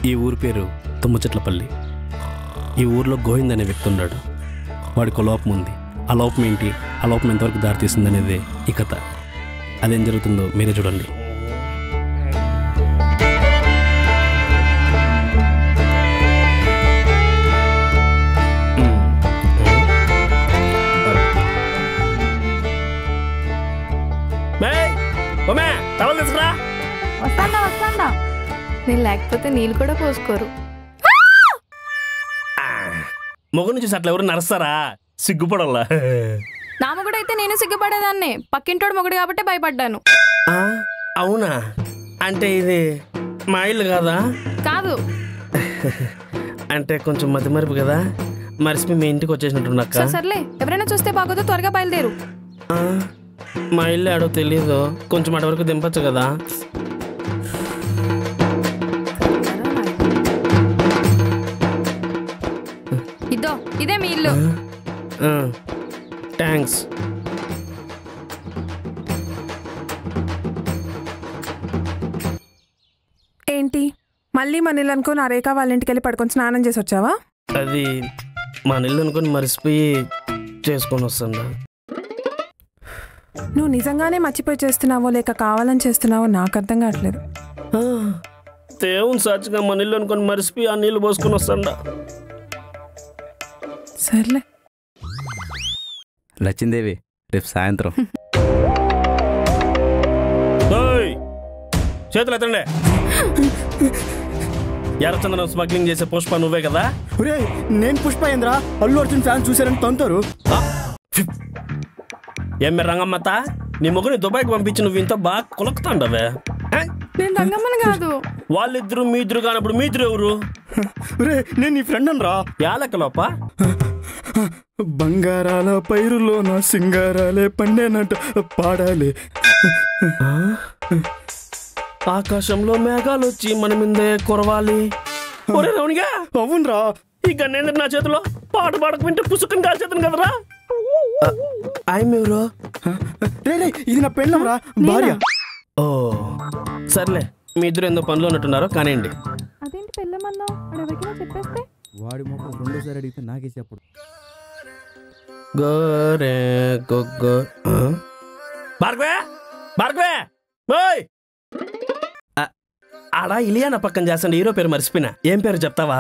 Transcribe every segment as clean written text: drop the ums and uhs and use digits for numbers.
ఈ ఊరి పేరు తుమ్మచెట్లపల్లి. ఈ ఊరిలో గోవింద్ అనే వ్యక్తి ఉన్నాడు. వాడికి లోపం ఉంది. ఆ లోపం ఏంటి, ఆ లోపం ఎంతవరకు దారితీస్తుంది అనేది ఈ కథ. అదేం జరుగుతుందో మీరే చూడండి. వస్తాండా నేను లేకపోతే నీళ్ళు కూడా పోసుకోరు. మొగను చూసి అట్లా ఎవరు నరుస్తారా? సిగ్గుపడాలా? నా మొగుడైతే నేను సిగ్గుపడేదాన్ని. పక్కింటోడు మొగుడు కాబట్టి భయపడ్డాను. అవునా? అంటే ఇది మా ఇల్లు కాదా? కాదు. అంటే కొంచెం మతిమరుపు కదా, మరిసిపోయి మీ ఇంటికి వచ్చేసినట్టున్నాక. సర్లే, ఎవరైనా చూస్తే బాగోదు, త్వరగా బయలుదేరు. మా ఇల్లు ఆడో తెలీదు, కొంచెం అటు వరకు దింపచ్చు కదా. ఇదే మీ ఇల్లు. థ్యాంక్స్. ఏంటి మళ్ళీ మన ఇల్లు అనుకుని ఆ రేఖ వాళ్ళ ఇంటికి వెళ్ళి పడుకొని స్నానం చేసి వచ్చావా? అది మన ఇల్లు అనుకుని మరిసిపోయి చేసుకొని వస్తుందా? నువ్వు నిజంగానే మర్చిపోయి చేస్తున్నావో లేక కావాలని చేస్తున్నావో నాకు అర్థం కావట్లేదు. దేవుని సాక్షిగా మన ఇల్లు అనుకుని మరిసిపోయి ఆ నీళ్ళు పోసుకొని వస్తుందా? సర్లే. లచ్చిందేవి రేపు సాయంత్రం. చేతులు ఎత్తండి. ఎర్రచందనం స్మగ్లింగ్ చేసే పుష్ప నువ్వే కదా? నేను పుష్ప ఏంద్రా, అల్లు అర్జున్ ఫ్యాన్స్ చూసారని తంతారు. ఏం రంగమ్మత, నీ మొగుని దుబాయ్కి పంపించి నువ్వు ఇంత బాగా కొలకుతాండవే. నేను రంగమ్మని కాదు. వాళ్ళిద్దరు మీ ఇద్దరు కానప్పుడు మీ ఇద్దరు ఎవరు? నేను నీ ఫ్రెండ్ అని రా. యాలక లోప బంగారాల పైరులో నా సింగారాలే పండేనట్ట పాడాలి. ఆకాశంలో మేఘాలు వచ్చి మన మీదే కురవాలి. ఒరే రౌనిగా, అవునరా. ఈ గన్నేంద్ర నా చేతిలో పాట పాడక వింటే పుసుకుని కాల్చేతాను కదరా. ఆయమెవరు? ఇది నా పెళ్ళం రా, భార్య. ఓ సర్లే, మీ ఇద్దరు ఎంతో పనిలో ఉన్నట్టున్నారో కానివ్వండి. అదేంటి పెళ్ళమన్నావు? ఎవరికైనా చెప్పేస్తే వాడి మొక్క రెండోసారి అడిగితే నాకే చెప్పడు. గోరే గొగ్గో భార్గవే, భార్గవే ఓయ్, ఆడా ఇలియానా పక్కన చేస్తాండి. హీరో పేరు మర్చిపోయినా, ఏం పేరు చెప్తావా?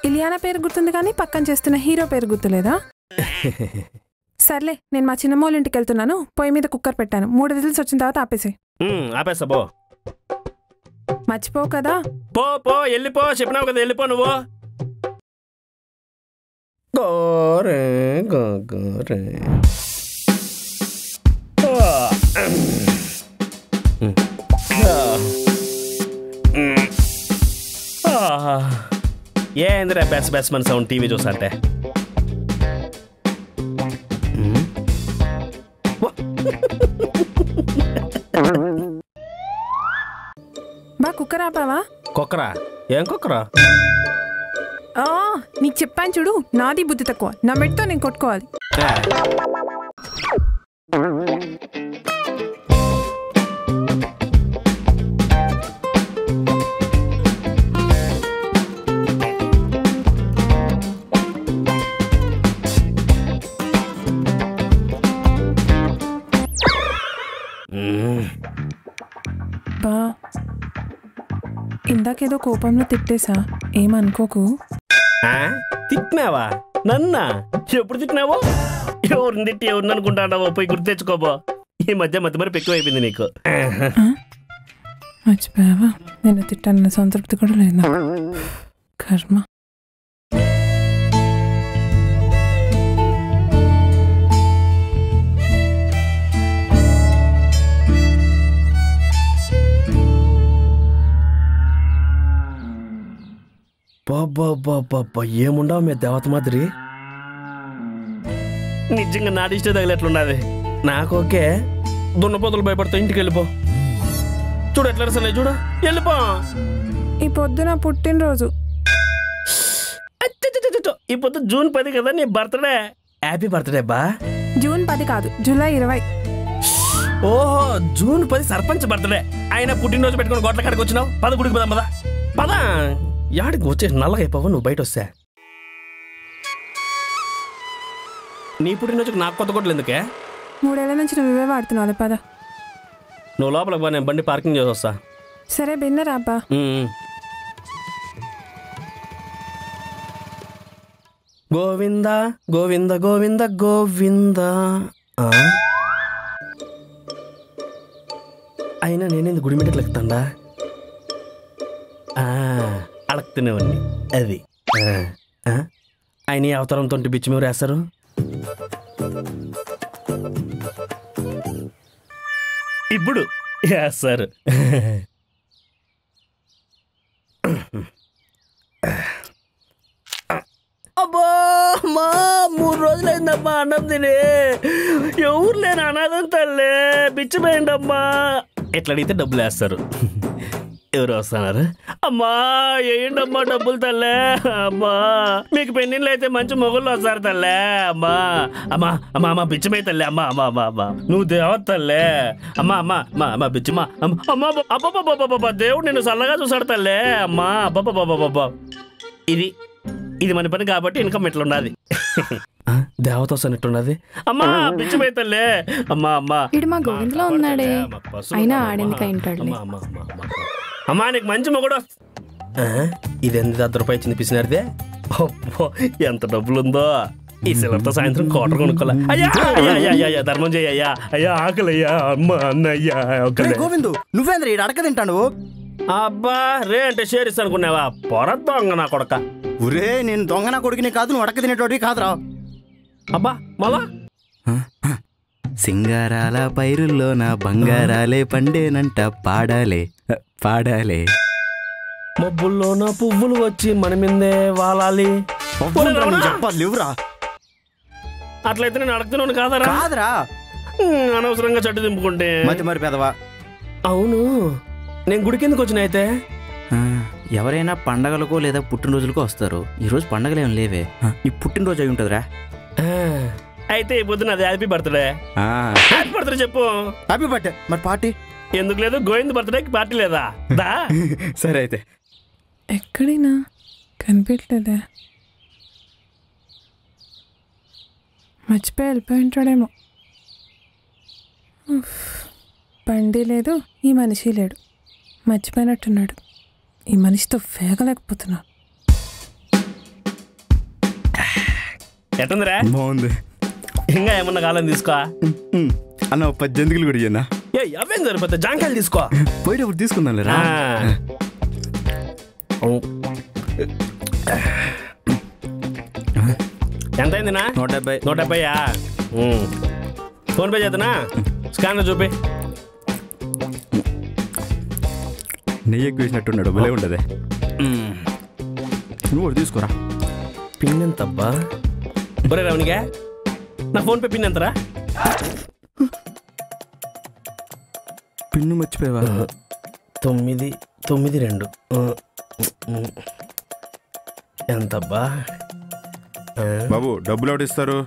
ఇలియానా పేరు గుర్తుంది కానీ పక్కన చేస్తున్న హీరో పేరు గుర్తులేదా? సర్లే, నేను మా చిన్నమ్మోళ్ళ ఇంటికి వెళ్తున్నాను. పొయ్యి మీద కుక్కర్ పెట్టాను. 3 విజిల్స్ వచ్చిన తర్వాత ఆపేసే. ఆపేస్తా పో. మర్చిపో కదా. పో పో, వెళ్ళిపో. చెప్పినావు కదా, వెళ్ళిపో నువ్వు. గోరే గోరే ఏందిరా బెస్ బెస్ మన సౌండ్ టీవీ చూసా అంటే? బా కుక్కర్ ఆపావా? కుక్కరా? ఏం కుక్కరా? నీకు చెప్పాను చూడు, నాది బుద్ధి తక్కువ. నా మెట్తో నేను కొట్టుకోవాలి. బా ఇందాకేదో కోపంలో తిట్టేసా, ఏమనుకోకు. తిట్టినావా? నన్నా? ఎప్పుడు తిట్టినావో? ఎవరిని తిట్టి ఎవరిని అనుకుంటాడావో పోయి గుర్తు తెచ్చుకోబో. ఈ మధ్య మధ్య ఎక్కువ అయిపోయింది నీకు. మర్చిపోయావా? నేను తిట్టానన్న సంతృప్తి కూడా లేదా? కర్మ. బాబా ఏముండవు మీ దేవత మాదిరి. నిజంగా నాడిష్టే తగిలేట్లున్నది. నాకోకే, దున్నపోతులు భయపడతా. ఇంటికి వెళ్ళిపో. చూడు ఎట్లా సరే, చూడు వెళ్ళిపో. ఈ పొద్దున పుట్టినరోజు. ఈ పొద్దు జూన్ 10 కదా నీ బర్త్డే. హ్యాపీ బర్త్డే బా. జూన్ 10 కాదు, జూలై 20. ఓహో, జూన్ 10 సర్పంచ్ బర్త్డే. ఆయన పుట్టినరోజు పెట్టుకుని గొడ్ల కాడికి వచ్చినావు. 10 గుడికి పోదాం పదా. పదా యాడికి వచ్చేసి నల్లగా అయిపోవా నువ్వు బయట వస్తే. నీ పుట్టినరోజుకి నాకు కొత్త కొట్లు ఎందుకే? 3 ఏళ్ల నుంచి నువ్వు ఇవే వాడుతున్నావు పద. నువ్వు లోపలికి బా, నేను బండి పార్కింగ్ చేసి వస్తా. సరే బిన్నరా అబ్బా. గోవింద గోవింద గోవింద గోవింద. అయినా నేనేంది గుడి మీదకి లెక్కుతాడా? అడక్తూనేవాడిని అది. ఆయన అవతారంతో బిచ్చి మీరు వేస్తారు. ఇప్పుడు వేస్తారు. అబ్బా మా 3 రోజులైందమ్మా అన్నం తినే. ఎవరు లేని అనాథం తల్లే బిచ్చిపోయిందమ్మా. ఎట్లా అడిగితే డబ్బులు వేస్తారు. ఎవరు వస్తున్నారు? అమ్మా ఏంటమ్మా డబ్బులు తల్లే. అమ్మా మీకు పెళ్ళిళ్ళు అయితే మంచి మొగుళ్ళు వస్తారు తల్లే. అమ్మా అమ్మా అమ్మా అమ్మ బిచ్చమే తల్లే. అమ్మా అమ్మా అమ్మా అమ్మా నువ్వు దేవత తల్లే. అమ్మా అమ్మా అమ్మా అమ్మ బిచ్చమా. అమ్మా అబ్బా దేవుడు నిన్ను చల్లగా చూసాడు తల్లే. అమ్మా అబ్బా ఇది ఇది మన పని కాబట్టి ఇన్కమ్ ఎట్లా ఉన్నది. దేవత వస్తున్నట్టున్నది. అమ్మా బిచ్చమే తల్లే. అమ్మా అమ్మా ఇడు మా గోవిందలో ఉన్నాడే, అయినా ఆడెందుకు అయింటాడు. అమ్మా నీకు మంచి మొగుడు. ఇది ఎంత ₹10 చినిపిసినారిదే. ఎంత డబ్బులుందో. ఈ సిలర్తో సాయంత్రం కోటర్ కొనుక్కోలే. అయ్యా అయ్యా ధర్మం చేయ్యా. అయ్యా ఆకలయ్యా. అమ్మ అన్నయ్యా గోవిందు నువ్వేంద్ర ఈ అడక తింటాను. అబ్బా రే అంటే షేరిస్తా అనుకున్నావా? పొర దొంగ నా కొడక. ఒరే నేను దొంగ నా కొడుకుని కాదు, నువ్వు అడక తినేటోడి కాదురా. అబ్బా మళ్ళా సింగారాల పైరుల్లో నా బంగారాలే పండేనంట పాడాలే పాడాలే. మబ్బుల్లో నా పువ్వులు వచ్చి మన మీదే వాలాలి. చెప్పాలి లేవురా. అట్లయితే నేను అడుగుతున్నాను కాదరా? కాదురా అనవసరంగా చెట్టు దింపుకుంటే. మరి పెదవా. అవును నేను గుడికి ఎందుకు వచ్చిన? అయితే ఎవరైనా పండగలకో లేదా పుట్టినరోజులకో వస్తారు. ఈరోజు పండగలేం లేవే. నీ పుట్టినరోజు అయి ఉంటుందిరా. అయితే ఈ పొద్దున అది హ్యాపీ బర్త్డే. హ్యాపీ బర్త్డే చెప్పు. Happy birthday. మరి పార్టీ ఎందుకు లేదు? గోవింద్ బర్త్డేకి పార్టీ లేదా? దా సరే అయితే. ఎక్కడైనా కనిపించలేదే. మర్చిపోయి వెళ్ళిపోయి ఉంటాడేమో. బండి లేదు, ఈ మనిషి లేడు. మర్చిపోయినట్టున్నాడు. ఈ మనిషితో వేగలేకపోతున్నా. ఎట్టుందిరా? బాగుంది. ఇంకా ఏమన్నా కాలం తీసుకో అన్న 10 జంతికలు కూడా ఇయ్యన్నా. అవేం సరిపోతే జాంకాయలు తీసుకో. పోయేటప్పుడు తీసుకుందాం లేరా? ఎంత అయిందినా? 170. 170. ఫోన్పే చేద్దానా? స్కానర్ చూపి. నెయ్యి ఎక్కువ వేసినట్టున్నాడు. భలే ఉండదే. నువ్వు కూడా తీసుకోరా. పిన్ ఎంతబ్బా? బరే రావునిగా నా ఫోన్పే పిన్ ఎంతరా? పిన్ను మర్చిపోయావా? 992. ఎంతబ్బా? బాబు డబ్బులు ఎవరు ఇస్తారు?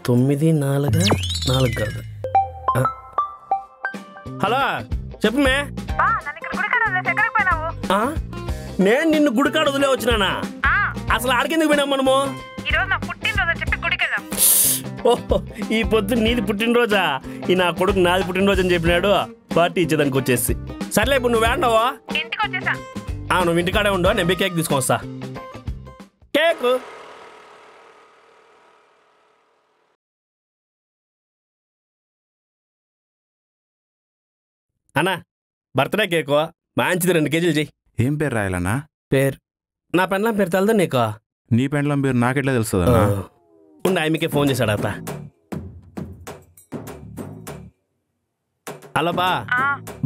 944 కాదు. హలో చెప్పు మే. నేను నిన్ను గుడికాడ వదిలే వచ్చినానా? అసలు ఆడికెందుకు పోయినాం మనము? ఓహో ఈ పొద్దు నీది పుట్టినరోజా? ఈ నా కొడుకు నాది పుట్టినరోజు అని చెప్పినాడు. పార్టీ ఇచ్చేదానికి వచ్చేసి. సర్లే ఇప్పుడు నువ్వు వేండవా? నువ్వు ఇంటికాడే ఉండవు. నేను కేక్ తీసుకొని వస్తా. కేక్ అన్నా బర్త్డే కేకు మంచిది 2 కేజీలు చెయ్యి. ఏం పేరు రాయాలన్నా? పేరు నా పెండ్లం పేరు తెలదా నీకు? నీ పెండ్లం పేరు నాకెట్లా తెలుస్తుందన్నా? ఉండి ఆయనకే ఫోన్ చేశాడు అత. హలో బా,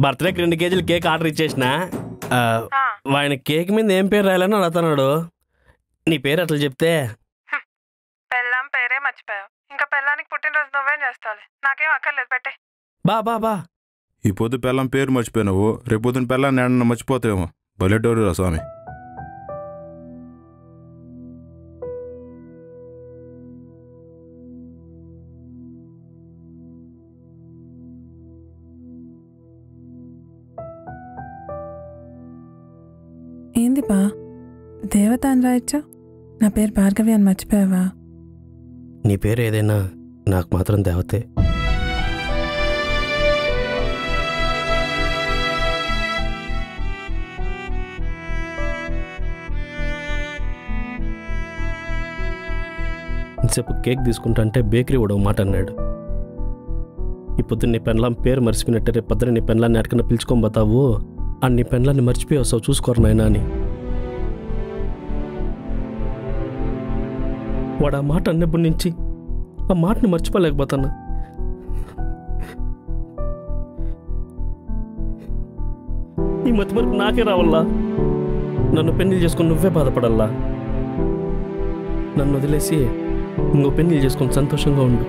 బర్త్డేకి 2 కేజీలు కేక్ ఆర్డర్ ఇచ్చేసిన. ఆయన కేక్ మీద ఏం పేరు రాయాలని అడుగుతున్నాడు. నీ పేరు అట్లా చెప్తే. పెళ్ళాం పేరే మర్చిపోయావు. ఇంకా పెళ్ళానికి పుట్టినరోజు నువ్వేం చేస్తావు? నాకేం అక్కర్లేదు, పెట్టే. బా బా బా ఈ పొద్దు పెళ్ళం పేరు మర్చిపోయినావు, రేపొద్దున పెళ్ళాన్ని ఏమన్నా మర్చిపోతావేమో. బలెటోరు రా స్వామి. ఏంది బా దేవత అని రాయొచ్చా? నా పేరు భార్గవి అని మర్చిపోయావా? నీ పేరు ఏదైనా నాకు మాత్రం దేవతే. ఇంతసేపు కేక్ తీసుకుంటా అంటే బేకరీ కూడా మాట అన్నాడు. ఈ పొద్దున్న నీ పెన్లాం పేరు మర్చిపోయినట్టే రేపు పొద్దున్న నీ పెన్లాన్ని ఎక్కడికన్నా పిలుచుకొని పోతావు, అని నీ పెన్లాన్ని మర్చిపోయి వస్తావు చూసుకోరు నాయనా అని. వాడు ఆ మాట అన్నప్పటి నుంచి ఆ మాటని మర్చిపోలేకపోతాను. ఈ మధ్య వరకు నాకే రావాలా? నన్ను పెళ్లి చేసుకుని నువ్వే బాధపడాలా? నన్ను వదిలేసి ఇంకో పెళ్లి చేసుకుని సంతోషంగా ఉండు.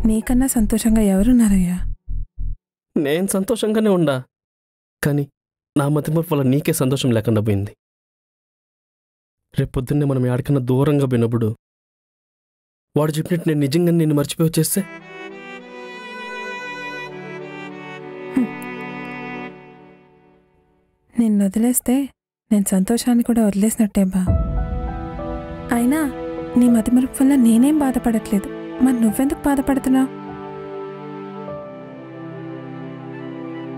నీకన్నా సంతోషంగా ఎవరున్నారయ్యా? నేను సంతోషంగానే ఉండా, కానీ నా మతిమరుపు వల్ల నీకే సంతోషం లేకుండా పోయింది. రేపు పొద్దున్నే మనం ఎక్కడికన్నా దూరంగా పోయినప్పుడు వాడు చెప్పినట్టు నేను నిజంగా నిన్ను మర్చిపోయి వచ్చేస్తే నిన్ను వదిలేస్తే నేను సంతోషాన్ని కూడా వదిలేసినట్టే బా. అయినా నీ మతిమరుపు వల్ల నేనేం బాధపడట్లేదు, మరి నువ్వెందుకు బాధపడుతున్నావు?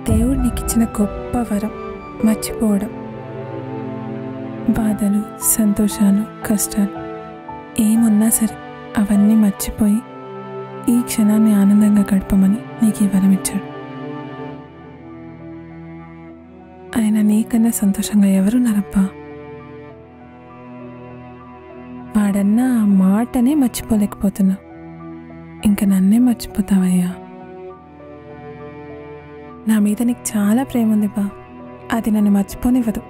దేవుడు నీకిచ్చిన గొప్ప వరం మర్చిపోవడం. బాధలు, సంతోషాలు, కష్టాలు ఏమున్నా సరే అవన్నీ మర్చిపోయి ఈ క్షణాన్ని ఆనందంగా గడపమని నీకు ఈ వరం ఇచ్చాడు. ఆయన నీకన్నా సంతోషంగా ఎవరున్నారబ్బా? వాడన్నా ఆ మాటనే మర్చిపోలేకపోతున్నా, ఇంకా నన్నే మర్చిపోతావయ్యా? నా మీద నీకు చాలా ప్రేమ ఉంది బా, అది నన్ను మర్చిపోనివ్వదు.